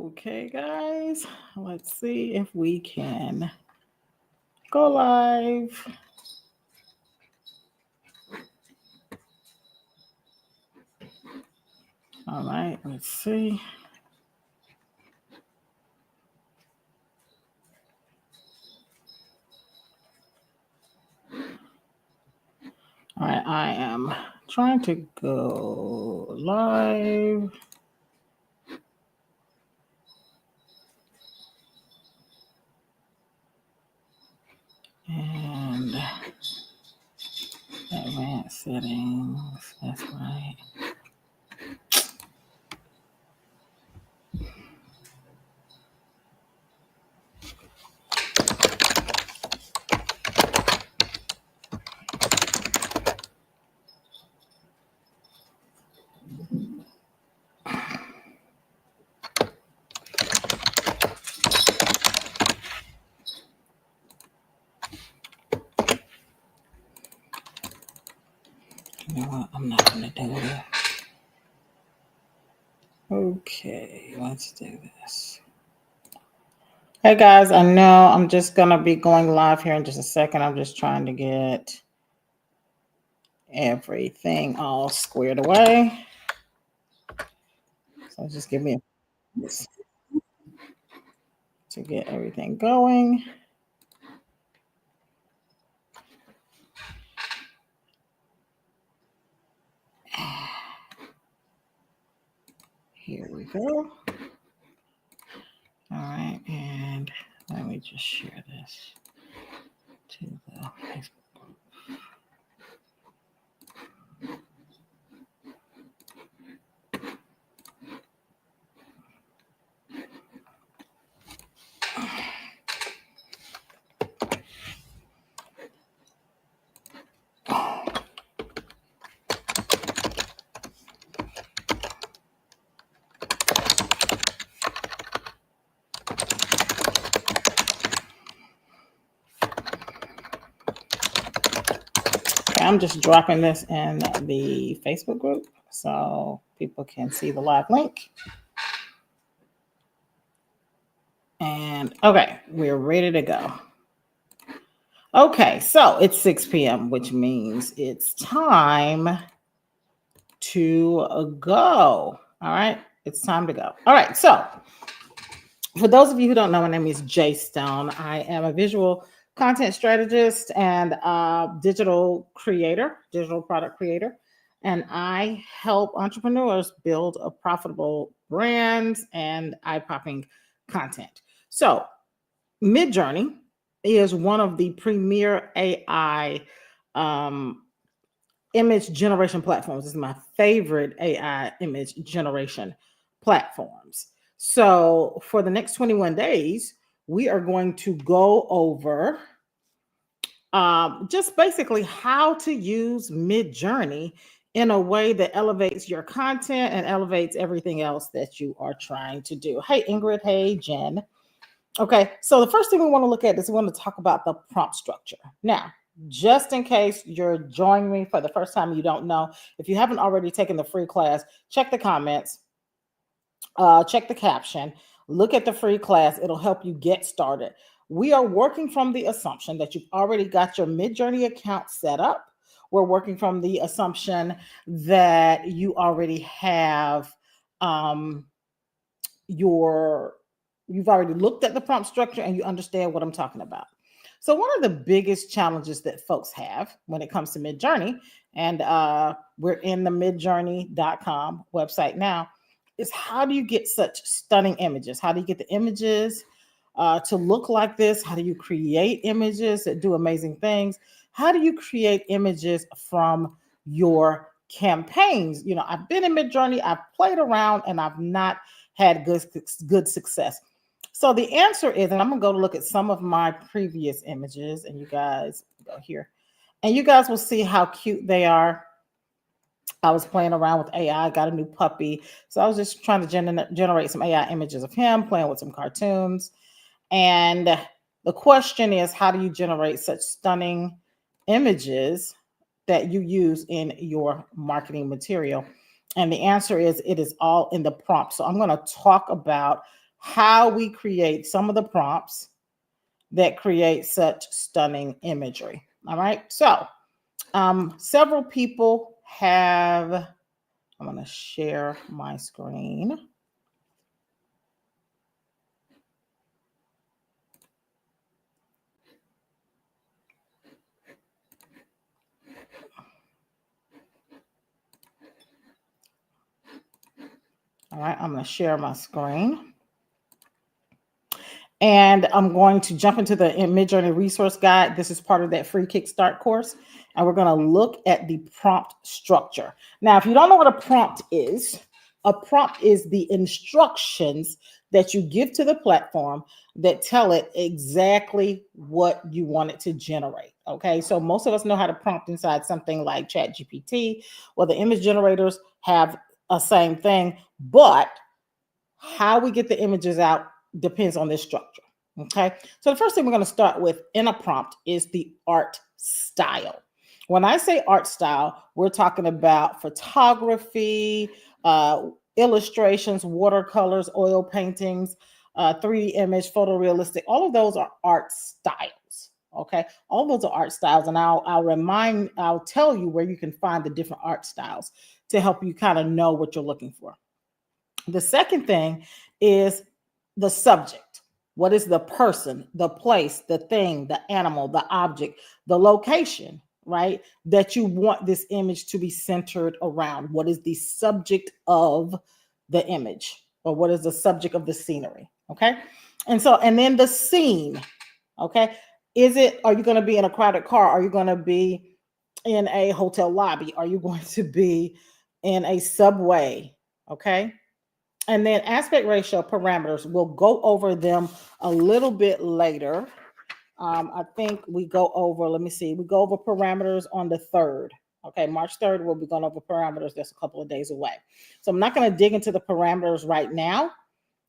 Okay, guys, let's see if we can go live. All right, let's see. All right, I am trying to go live. And advanced settings, that's right. You know what? I'm not going to do it. Okay, let's do this. Hey guys, I know I'm just going to be going live here in just a second. I'm just trying to get everything all squared away. So just give me a minute to get everything going. Here we go. All right, and let me just share this to the Facebook group. I'm just dropping this in the Facebook group so people can see the live link. And okay, we're ready to go. Okay, so it's 6 p.m., which means it's time to go. All right, it's time to go. All right, so for those of you who don't know, my name is Jay Stone. I am a visual content strategist and digital product creator. And I help entrepreneurs build a profitable brands and eye-popping content. So Midjourney is one of the premier AI image generation platforms. This is my favorite AI image generation platforms. So for the next 21 days, we are going to go over just basically how to use Midjourney in a way that elevates your content and elevates everything else that you are trying to do. Hey, Ingrid. Hey, Jen. Okay, so the first thing we want to look at is we want to talk about the prompt structure. Now, just in case you're joining me for the first time, you don't know, if you haven't already taken the free class, check the comments, check the caption, look at the free class. It'll help you get started. We are working from the assumption that you've already got your Midjourney account set up. We're working from the assumption that you already have you've already looked at the prompt structure and you understand what I'm talking about. So one of the biggest challenges that folks have when it comes to Midjourney, and we're in the midjourney.com website now, is how do you get such stunning images? How do you get the images to look like this? How do you create images that do amazing things? How do you create images from your campaigns? You know, I've been in Midjourney, I've played around, and I've not had good success. So the answer is, and I'm going to go look at some of my previous images, and you guys go here, and you guys will see how cute they are. I was playing around with AI, got a new puppy. So I was just trying to generate some AI images of him playing with some cartoons. And the question is, how do you generate such stunning images that you use in your marketing material? And the answer is, it is all in the prompt. So I'm going to talk about how we create some of the prompts that create such stunning imagery. All right. So several people have, I'm going to share my screen. All right, I'm going to share my screen. And I'm going to jump into the Midjourney resource guide. This is part of that free Kickstart course. And we're going to look at the prompt structure. Now, if you don't know what a prompt is the instructions that you give to the platform that tell it exactly what you want it to generate. Okay, so most of us know how to prompt inside something like ChatGPT, or the image generators have a same thing, but how we get the images out depends on this structure. Okay, so the first thing we're going to start with in a prompt is the art style. When I say art style, we're talking about photography, illustrations, watercolors, oil paintings, 3D image, photorealistic. All of those are art styles. Okay, all those are art styles, and I'll tell you where you can find the different art styles to help you kind of know what you're looking for. The second thing is the subject. What is the person, the place, the thing, the animal, the object, the location, right? That you want this image to be centered around. What is the subject of the image, or what is the subject of the scenery? Okay. And then the scene. Okay. Are you going to be in a crowded car? Are you going to be in a hotel lobby? Are you going to be in a subway? Okay. And then aspect ratio parameters, we'll go over them a little bit later. I think we go over, let me see, we go over parameters on the 3rd. Okay, March 3rd, we'll be going over parameters. That's a couple of days away. So I'm not going to dig into the parameters right now.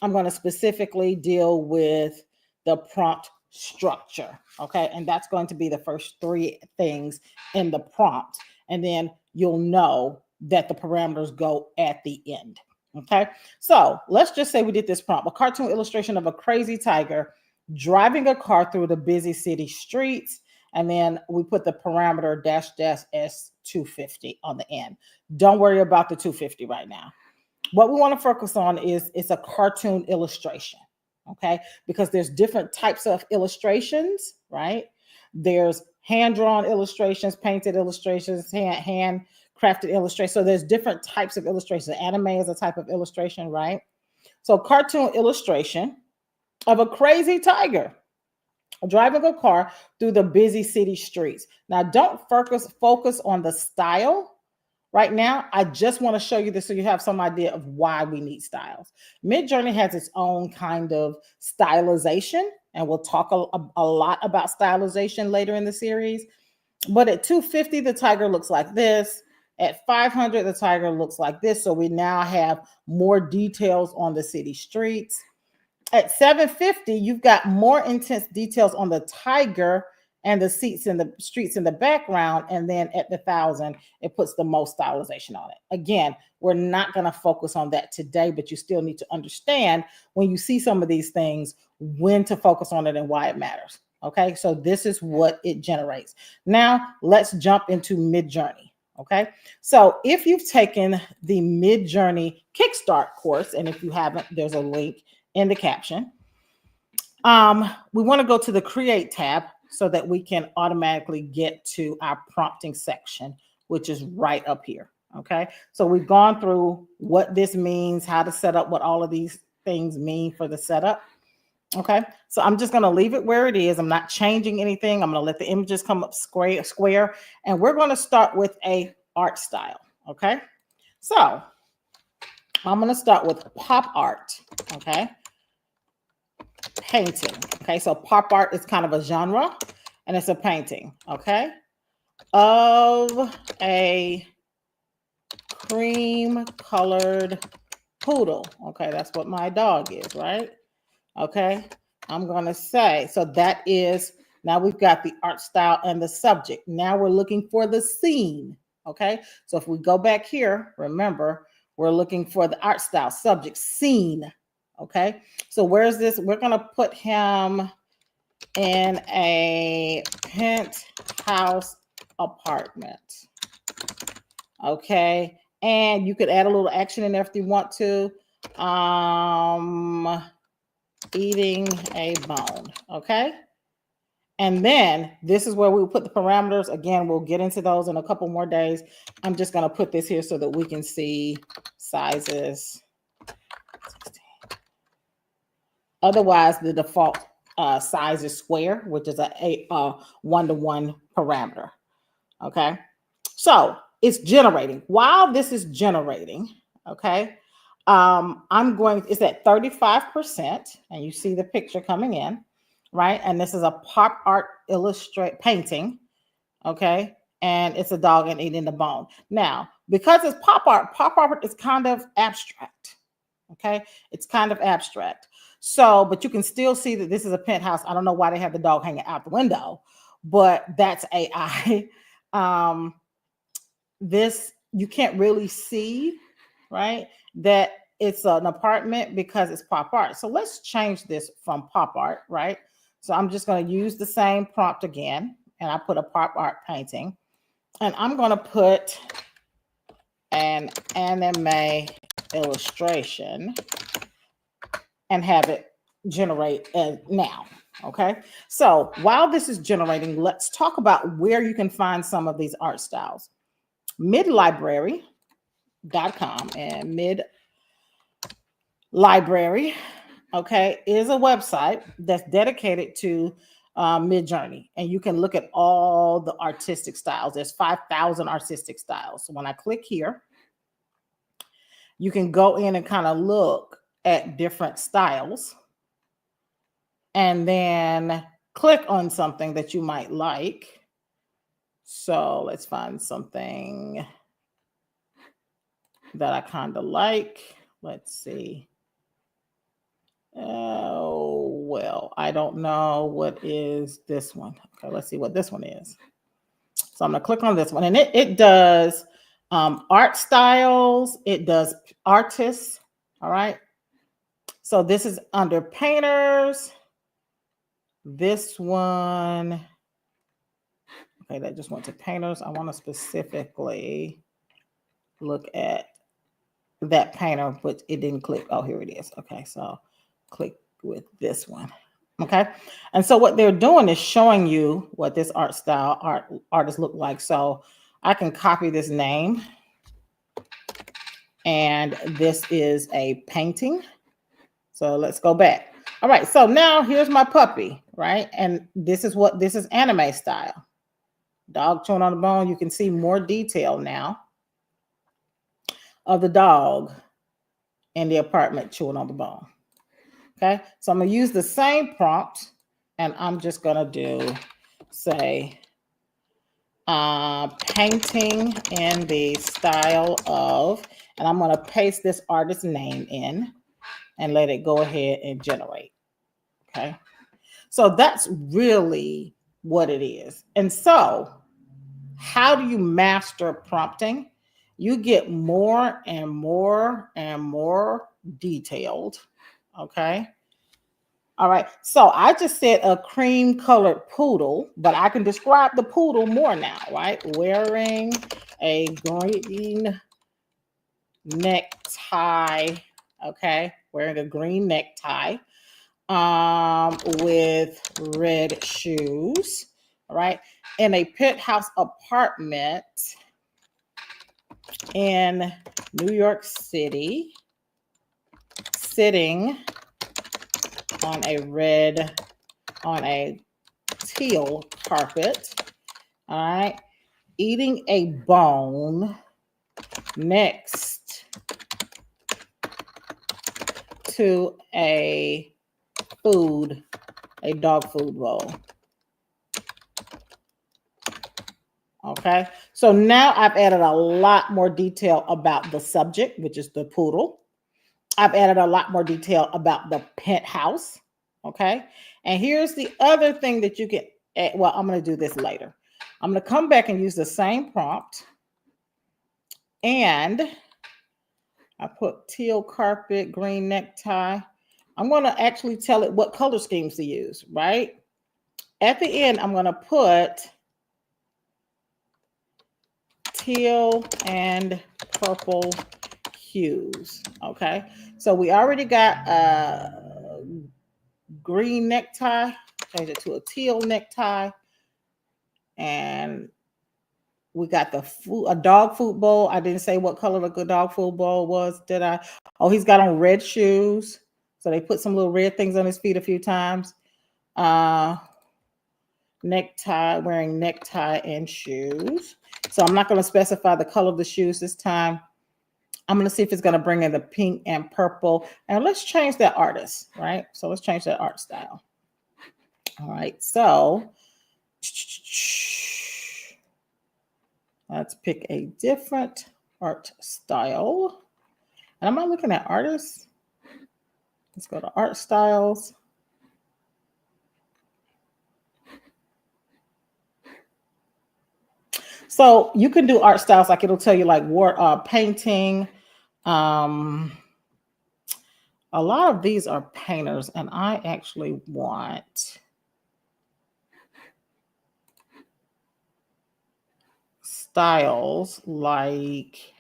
I'm going to specifically deal with the prompt structure. Okay, and that's going to be the first 3 things in the prompt. And then you'll know that the parameters go at the end. Okay, so let's just say we did this prompt, a cartoon illustration of a crazy tiger driving a car through the busy city streets. And then we put the parameter -S250 on the end. Don't worry about the 250 right now. What we want to focus on is it's a cartoon illustration. Okay, because there's different types of illustrations, right? There's hand-drawn illustrations, painted illustrations, hand crafted illustration. So there's different types of illustration. Anime is a type of illustration, right? So cartoon illustration of a crazy tiger driving a car through the busy city streets. Now, don't focus on the style right now. I just want to show you this so you have some idea of why we need styles. Midjourney has its own kind of stylization, and we'll talk a lot about stylization later in the series. But at 250, the tiger looks like this. At 500, the tiger looks like this. So we now have more details on the city streets. At 750, you've got more intense details on the tiger and the seats in the streets in the background. And then at the 1,000, it puts the most stylization on it. Again, we're not going to focus on that today, but you still need to understand when you see some of these things, when to focus on it and why it matters. Okay, so this is what it generates. Now let's jump into Midjourney. Okay, so if you've taken the Midjourney Kickstart course, and if you haven't, there's a link in the caption. We want to go to the Create tab so that we can automatically get to our prompting section, which is right up here. Okay, so we've gone through what this means, how to set up, what all of these things mean for the setup. Okay, so I'm just going to leave it where it is. I'm not changing anything. I'm going to let the images come up square, and we're going to start with a art style. Okay, so I'm going to start with pop art. Okay, painting. Okay, so pop art is kind of a genre, and it's a painting. Okay, of a cream colored poodle. Okay, that's what my dog is, right? Okay, I'm going to say, so that is, now we've got the art style and the subject. Now we're looking for the scene. Okay, so if we go back here, remember, we're looking for the art style, subject, scene. Okay, so where's this? We're going to put him in a penthouse apartment. Okay, and you could add a little action in there if you want to. Eating a bone. Okay, and then this is where we will put the parameters. Again, we'll get into those in a couple more days. I'm just going to put this here so that we can see sizes. Otherwise, the default size is square, which is a one-to-one parameter. Okay, so it's generating. While this is generating, okay, it's at 35%, and you see the picture coming in, right? And this is a pop art painting, okay, and it's a dog and eating the bone. Now, because it's pop art is kind of abstract, okay? It's kind of abstract. So, but you can still see that this is a penthouse. I don't know why they have the dog hanging out the window, but that's AI. This, you can't really see, right, that it's an apartment because it's pop art. So let's change this from pop art, right? So I'm just going to use the same prompt again, and I put a pop art painting, and I'm going to put an anime illustration and have it generate now. Okay, so while this is generating, let's talk about where you can find some of these art styles. Midlibrary.com and Midlibrary, okay, is a website that's dedicated to Midjourney, and you can look at all the artistic styles. There's 5,000 artistic styles. So when I click here, you can go in and kind of look at different styles and then click on something that you might like. So let's find something that I kind of like. Let's see. Oh, well, I don't know what is this one. Okay, let's see what this one is. So I'm going to click on this one, and it does art styles. It does artists. All right. So this is under painters. This one, okay, that just went to painters. I want to specifically look at that painter, but it didn't click. Oh, here it is. Okay, so click with this one. Okay, and so what they're doing is showing you what this art style artists look like. So I can copy this name, and this is a painting. So let's go back. All right, so now here's my puppy, right? And this is anime style. Dog chewing on the bone. You can see more detail now of the dog in the apartment chewing on the bone. Okay, so I'm gonna use the same prompt, and I'm just gonna do, say, painting in the style of, and I'm gonna paste this artist's name in and let it go ahead and generate. Okay, so that's really what it is. And so how do you master prompting? You get more and more and more detailed. Okay. All right. So I just said a cream colored poodle, but I can describe the poodle more now, right? Wearing a green necktie. Okay. Wearing a green necktie with red shoes. All right. In a penthouse apartment in New York City, sitting on a teal carpet, all right, eating a bone next to a dog food bowl. Okay, so now I've added a lot more detail about the subject, which is the poodle. I've added a lot more detail about the penthouse. Okay, and here's the other thing that you can add. Well, I'm going to do this later. I'm going to come back and use the same prompt, and I put teal carpet, green necktie, I'm going to actually tell it what color schemes to use, right? At the end, I'm going to put teal and purple hues. Okay, so we already got a green necktie. Change it to a teal necktie, and we got a dog food bowl. I didn't say what color the dog food bowl was, did I? Oh, he's got on red shoes, so they put some little red things on his feet a few times. Necktie, wearing necktie and shoes. So I'm not going to specify the color of the shoes this time. I'm going to see if it's going to bring in the pink and purple. And let's change that artist, right? So let's change that art style. All right. So let's pick a different art style. And I'm not looking at artists. Let's go to art styles. So you can do art styles, like it'll tell you like painting. A lot of these are painters, and I actually want styles like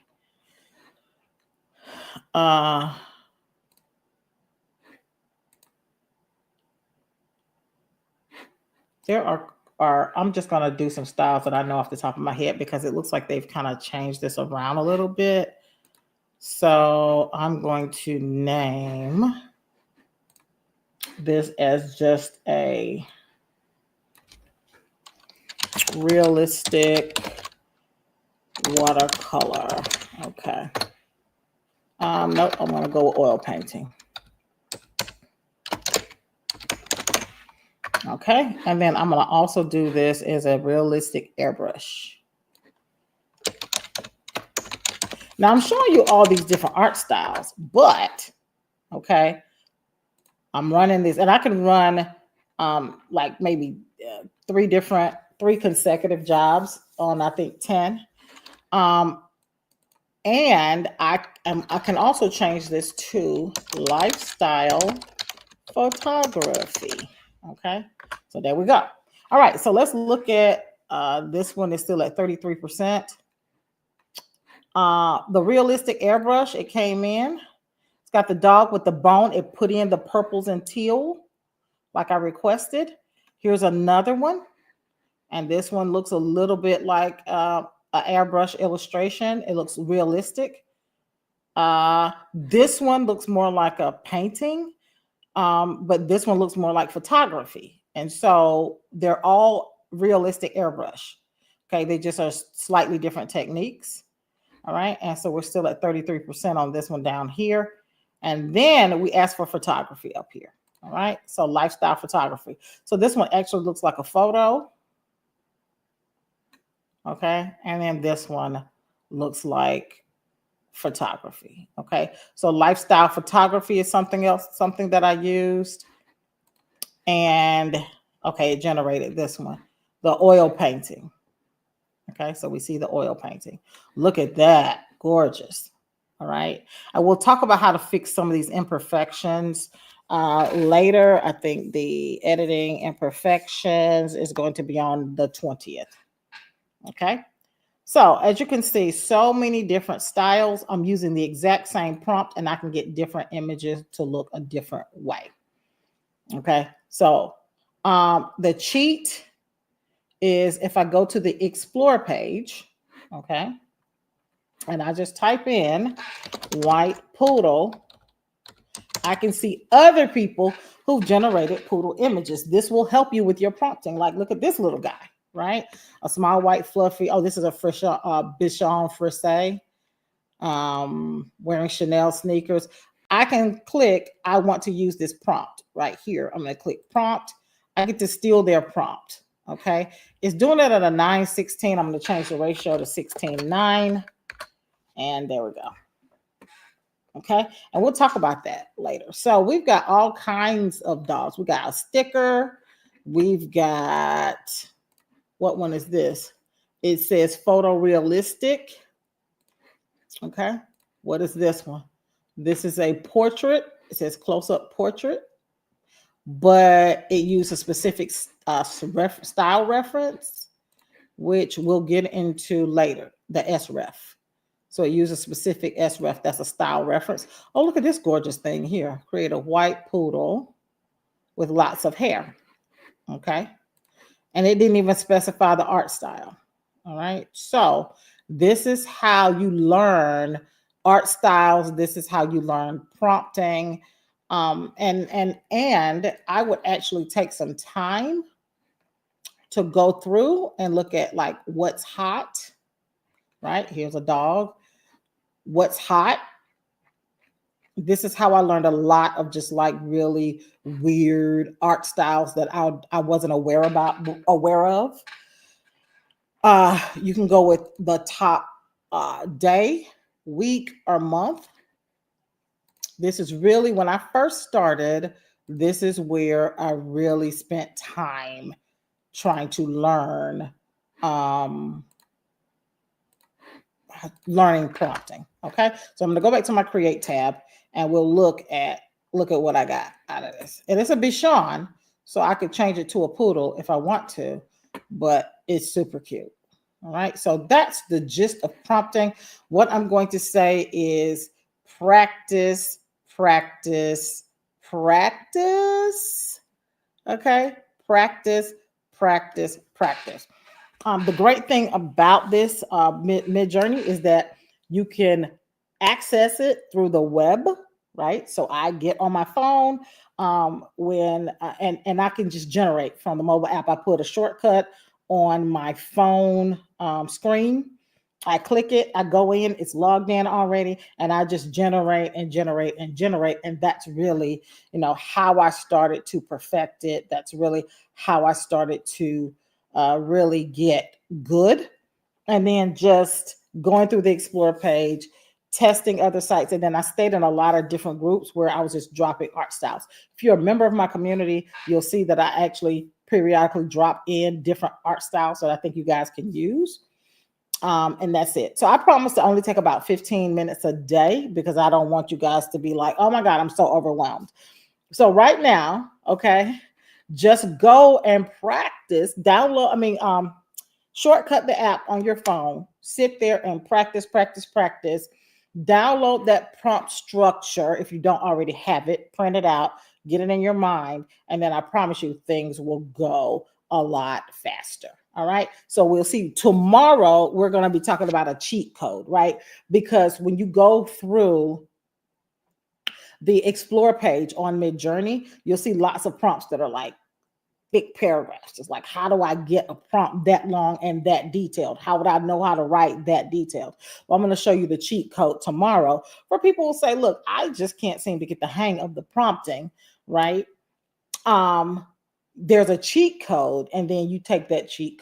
there are I'm just going to do some styles that I know off the top of my head because it looks like they've kind of changed this around a little bit. So I'm going to name this as just a realistic watercolor. Okay. Nope, I'm going to go with oil painting. Okay, and then I'm going to also do this as a realistic airbrush. Now I'm showing you all these different art styles, but okay, I'm running this, and I can run like maybe three consecutive jobs on, I think, 10. And I can also change this to lifestyle photography. Okay, so there we go. All right, so let's look at this one is still at 33%. The realistic airbrush, it came in. It's got the dog with the bone. It put in the purples and teal like I requested. Here's another one. And this one looks a little bit like an airbrush illustration. It looks realistic. This one looks more like a painting, but this one looks more like photography. And so they're all realistic airbrush. Okay, they just are slightly different techniques. All right, and so we're still at 33% on this one down here. And then we ask for photography up here. All right, so lifestyle photography. So this one actually looks like a photo. Okay, and then this one looks like photography. Okay, so lifestyle photography is something else, something that I used. And okay, it generated this one, the oil painting. Okay, so we see the oil painting. Look at that, gorgeous. All right, I will talk about how to fix some of these imperfections later. I think the editing imperfections is going to be on the 20th. Okay, so as you can see, so many different styles. I'm using the exact same prompt, and I can get different images to look a different way. Okay, so the cheat is if I go to the Explore page, okay, and I just type in white poodle, I can see other people who've generated poodle images. This will help you with your prompting. Like, look at this little guy, right? A small white fluffy. Oh, this is a Bichon Frise, wearing Chanel sneakers. I can click, I want to use this prompt right here. I'm going to click prompt. I get to steal their prompt. Okay, it's doing it at a 9:16. I'm going to change the ratio to 16:9, and there we go. Okay, and we'll talk about that later. So we've got all kinds of dogs. We got a sticker. We've got, what one is this? It says photorealistic. Okay, what is this one? This is a portrait. It says close-up portrait, but it used a specific style reference, which we'll get into later, the SREF. So it uses specific SREF. That's a style reference. Oh, look at this gorgeous thing here. Create a white poodle with lots of hair. Okay. And it didn't even specify the art style. All right. So this is how you learn art styles. This is how you learn prompting. And I would actually take some time to go through and look at like what's hot. Right. Here's a dog. What's hot. This is how I learned a lot of just like really weird art styles that I wasn't aware of. You can go with the top day, week, or month. This is really when I first started. This is where I really spent time trying to learn learning prompting. Okay, so I'm going to go back to my create tab and we'll look at what I got out of this. And it's a Bichon, so I could change it to a poodle if I want to, but it's super cute. All right, so that's the gist of prompting. What I'm going to say is practice, practice, practice. Okay, practice, practice, practice. The great thing about this Midjourney is that you can access it through the web, right? So I get on my phone and I can just generate from the mobile app. I put a shortcut on my phone screen. I click it, I go in, it's logged in already, and I just generate and generate and generate. And that's really, how I started to perfect it. That's really how I started to really get good. And then just going through the Explore page, testing other sites. And then I stayed in a lot of different groups where I was just dropping art styles. If you're a member of my community, you'll see that I actually periodically drop in different art styles that I think you guys can use. And that's it. So I promise to only take about 15 minutes a day because I don't want you guys to be like, oh my God, I'm so overwhelmed. So right now, okay, just go and practice, shortcut the app on your phone, sit there and practice, practice, practice. Download that prompt structure if you don't already have it, print it out, get it in your mind, and then I promise you things will go a lot faster. All right. So we'll see tomorrow. We're going to be talking about a cheat code, right? Because when you go through the Explore page on Midjourney, you'll see lots of prompts that are like big paragraphs. Just like, how do I get a prompt that long and that detailed? How would I know how to write that detailed? Well, I'm going to show you the cheat code tomorrow where people will say, look, I just can't seem to get the hang of the prompting, right? There's a cheat code, and then you take that cheat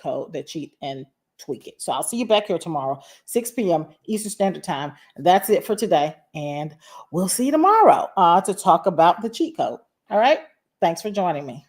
and tweak it. So I'll see you back here tomorrow, 6 p.m. Eastern Standard Time. That's it for today. And we'll see you tomorrow to talk about the cheat code. All right. Thanks for joining me.